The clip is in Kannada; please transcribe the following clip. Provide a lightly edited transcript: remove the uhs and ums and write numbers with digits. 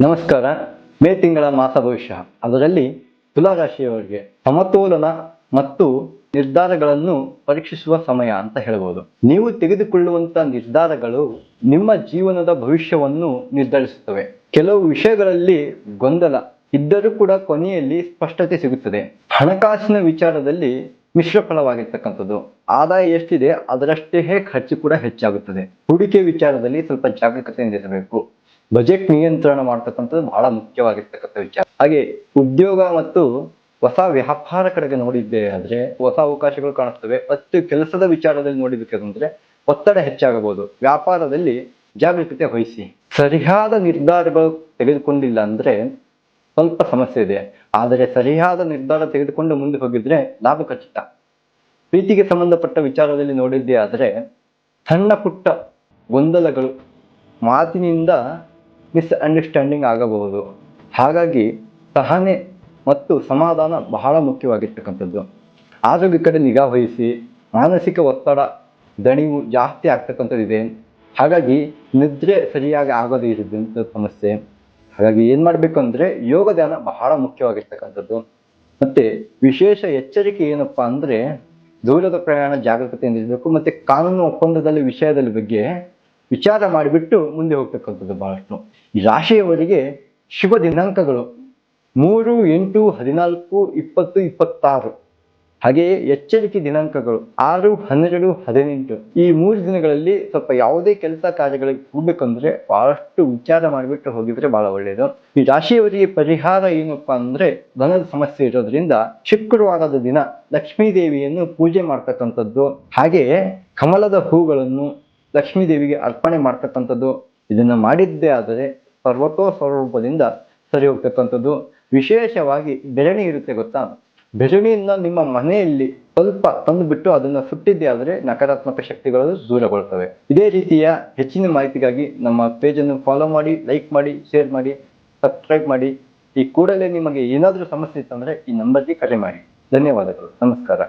ನಮಸ್ಕಾರ. ಮೇ ತಿಂಗಳ ಮಾಸ ಭವಿಷ್ಯ, ಅದರಲ್ಲಿ ತುಲಾ ರಾಶಿಯವರಿಗೆ ಸಮತೋಲನ ಮತ್ತು ನಿರ್ಧಾರಗಳನ್ನು ಪರೀಕ್ಷಿಸುವ ಸಮಯ ಅಂತ ಹೇಳ್ಬೋದು. ನೀವು ತೆಗೆದುಕೊಳ್ಳುವಂತ ನಿರ್ಧಾರಗಳು ನಿಮ್ಮ ಜೀವನದ ಭವಿಷ್ಯವನ್ನು ನಿರ್ಧರಿಸುತ್ತವೆ. ಕೆಲವು ವಿಷಯಗಳಲ್ಲಿ ಗೊಂದಲ ಇದ್ದರೂ ಕೂಡ ಕೊನೆಯಲ್ಲಿ ಸ್ಪಷ್ಟತೆ ಸಿಗುತ್ತದೆ. ಹಣಕಾಸಿನ ವಿಚಾರದಲ್ಲಿ ಮಿಶ್ರ ಫಲವಾಗಿರ್ತಕ್ಕಂಥದ್ದು. ಆದಾಯ ಎಷ್ಟಿದೆ ಅದರಷ್ಟೇ ಖರ್ಚು ಕೂಡ ಹೆಚ್ಚಾಗುತ್ತದೆ. ಹೂಡಿಕೆ ವಿಚಾರದಲ್ಲಿ ಸ್ವಲ್ಪ ಜಾಗರೂಕತೆಯಿಂದ ಇರಬೇಕು. ಬಜೆಟ್ ನಿಯಂತ್ರಣ ಮಾಡ್ತಕ್ಕಂಥದ್ದು ಬಹಳ ಮುಖ್ಯವಾಗಿರ್ತಕ್ಕಂಥ ವಿಚಾರ. ಹಾಗೆ ಉದ್ಯೋಗ ಮತ್ತು ಹೊಸ ವ್ಯಾಪಾರ ಕಡೆಗೆ ನೋಡಿದ್ದೆ ಆದ್ರೆ ಹೊಸ ಅವಕಾಶಗಳು ಕಾಣಿಸ್ತವೆ. ಮತ್ತು ಕೆಲಸದ ವಿಚಾರದಲ್ಲಿ ನೋಡಿಬೇಕಂದ್ರೆ ಒತ್ತಡ ಹೆಚ್ಚಾಗಬಹುದು. ವ್ಯಾಪಾರದಲ್ಲಿ ಜಾಗರೂಕತೆ ವಹಿಸಿ. ಸರಿಯಾದ ನಿರ್ಧಾರಗಳು ತೆಗೆದುಕೊಂಡಿಲ್ಲ ಅಂದ್ರೆ ಸ್ವಲ್ಪ ಸಮಸ್ಯೆ ಇದೆ. ಆದರೆ ಸರಿಯಾದ ನಿರ್ಧಾರ ತೆಗೆದುಕೊಂಡು ಮುಂದೆ ಹೋಗಿದ್ರೆ ಲಾಭ ಖಚಿತ. ಪ್ರೀತಿಗೆ ಸಂಬಂಧಪಟ್ಟ ವಿಚಾರದಲ್ಲಿ ನೋಡಿದ್ದೆ ಆದ್ರೆ ಸಣ್ಣ ಪುಟ್ಟ ಗೊಂದಲಗಳು, ಮಾತಿನಿಂದ ಮಿಸ್ಅಂಡರ್ಸ್ಟ್ಯಾಂಡಿಂಗ್ ಆಗಬಹುದು. ಹಾಗಾಗಿ ಸಹನೆ ಮತ್ತು ಸಮಾಧಾನ ಬಹಳ ಮುಖ್ಯವಾಗಿರ್ತಕ್ಕಂಥದ್ದು. ಆರೋಗ್ಯ ಕಡೆ ನಿಗಾ ವಹಿಸಿ. ಮಾನಸಿಕ ಒತ್ತಡ, ದಣಿವು ಜಾಸ್ತಿ ಆಗ್ತಕ್ಕಂಥದ್ದಿದೆ. ಹಾಗಾಗಿ ನಿದ್ರೆ ಸರಿಯಾಗಿ ಆಗದೇ ಇರೋದಂಥ ಸಮಸ್ಯೆ. ಹಾಗಾಗಿ ಏನ್ ಮಾಡ್ಬೇಕು ಅಂದ್ರೆ ಯೋಗ ಧ್ಯಾನ ಬಹಳ ಮುಖ್ಯವಾಗಿರ್ತಕ್ಕಂಥದ್ದು. ಮತ್ತೆ ವಿಶೇಷ ಎಚ್ಚರಿಕೆ ಏನಪ್ಪಾ ಅಂದ್ರೆ ದೂರದ ಪ್ರಯಾಣ ಜಾಗರೂಕತೆಯಿಂದ ಇರಬೇಕು. ಮತ್ತೆ ಕಾನೂನು ಒಪ್ಪಂದದಲ್ಲಿ ವಿಷಯದಲ್ಲಿ ಬಗ್ಗೆ ವಿಚಾರ ಮಾಡಿಬಿಟ್ಟು ಮುಂದೆ ಹೋಗ್ತಕ್ಕಂಥದ್ದು ಬಹಳಷ್ಟು. ಈ ರಾಶಿಯವರಿಗೆ ಶುಭ ದಿನಾಂಕಗಳು 3, 8, 14, 20, 26. ಹಾಗೆಯೇ ಎಚ್ಚರಿಕೆ ದಿನಾಂಕಗಳು 6, 12, 18. ಈ 3 ದಿನಗಳಲ್ಲಿ ಸ್ವಲ್ಪ ಯಾವುದೇ ಕೆಲಸ ಕಾರ್ಯಗಳಿಗೆ ಹೋಗ್ಬೇಕಂದ್ರೆ ಬಹಳಷ್ಟು ವಿಚಾರ ಮಾಡಿಬಿಟ್ಟು ಹೋಗಿದ್ರೆ ಬಹಳ ಒಳ್ಳೆಯದು. ಈ ರಾಶಿಯವರಿಗೆ ಪರಿಹಾರ ಏನಪ್ಪಾ ಅಂದ್ರೆ ಧನದ ಸಮಸ್ಯೆ ಇರೋದ್ರಿಂದ ಶುಕ್ರವಾರದ ದಿನ ಲಕ್ಷ್ಮೀ ದೇವಿಯನ್ನು ಪೂಜೆ ಮಾಡ್ತಕ್ಕಂಥದ್ದು, ಹಾಗೆಯೇ ಕಮಲದ ಹೂಗಳನ್ನು ಲಕ್ಷ್ಮೀ ದೇವಿಗೆ ಅರ್ಪಣೆ ಮಾಡ್ತಕ್ಕಂಥದ್ದು. ಇದನ್ನ ಮಾಡಿದ್ದೇ ಆದರೆ ಸರ್ವತೋ ಸ್ವರೂಪದಿಂದ ಸರಿ ಹೋಗ್ತಕ್ಕಂಥದ್ದು. ವಿಶೇಷವಾಗಿ ಬೆರಣಿ ಇರುತ್ತೆ ಗೊತ್ತಾ, ಬೆರಣಿಯಿಂದ ನಿಮ್ಮ ಮನೆಯಲ್ಲಿ ಸ್ವಲ್ಪ ತಂದು ಬಿಟ್ಟು ಅದನ್ನ ಸುಟ್ಟಿದ್ದೇ ಆದರೆ ನಕಾರಾತ್ಮಕ ಶಕ್ತಿಗಳು ದೂರಗೊಳ್ತವೆ. ಇದೇ ರೀತಿಯ ಹೆಚ್ಚಿನ ಮಾಹಿತಿಗಾಗಿ ನಮ್ಮ ಪೇಜನ್ನು ಫಾಲೋ ಮಾಡಿ, ಲೈಕ್ ಮಾಡಿ, ಶೇರ್ ಮಾಡಿ, ಸಬ್ಸ್ಕ್ರೈಬ್ ಮಾಡಿ. ಈ ಕೂಡಲೇ ನಿಮಗೆ ಏನಾದರೂ ಸಮಸ್ಯೆ ಇತ್ತಂದ್ರೆ ಈ ನಂಬರ್ಗೆ ಕರೆ ಮಾಡಿ. ಧನ್ಯವಾದಗಳು. ನಮಸ್ಕಾರ.